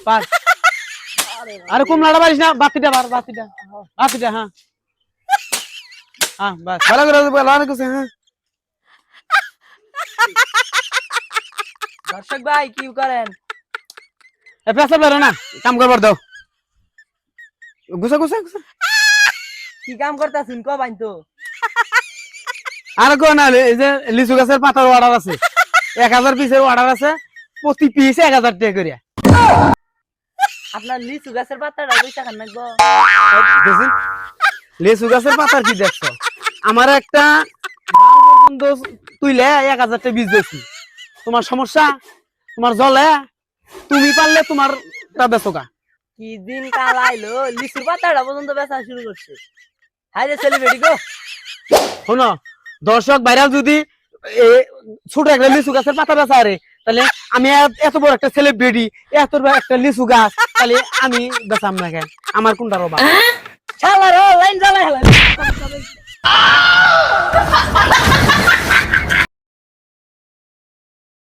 পার। আরে কুমড়াটা পারিস না, বাতিটা পার, বাতিটা বাতিটা। হ্যাঁ হ্যাঁ বাস ভালো করে ভালো করে। হ্যাঁ দর্শক ভাই কি করেন? এ পেছাব বেরো না, কাম করবার দাও। গুছা গুছা গুছা। কি কাম করতেছেন ক বাইন তো? আর কো না, এই যে লিচু গাছের পাতার অর্ডার আছে, 1000 পিসের অর্ডার আছে, প্রতি পিস 1000 টাকা করে। আপনার লিচু গাছের পাতাটা পয়সা খান নাকবো? দেখছেন লিচু গাছের পাতার কি দেখছো? আমার একটা বারো পর্যন্ত তুইলে 1000 টাকা বীজ দিয়েছি। তোমার সমস্যা, তোমার জলে, তুমি পারলে তোমার বেচোকা। কি দিন কাল আইলো লিচুর পাতাটা পর্যন্ত বেচা শুরু করছে। হাই রে সেলিব্রিটি গো। শোনো, দর্শক ভাইরাল যদি ছোট একটা লিচু গাছের পাতা বেচা আরে, তাহলে আমি এত বড় একটা সেলিব্রিটি, এত বড় একটা লিচু গাছ, তাহলে আমি বেচাম না কেন? আমার কোনটা রবা? শালার লাইন জ্বালাই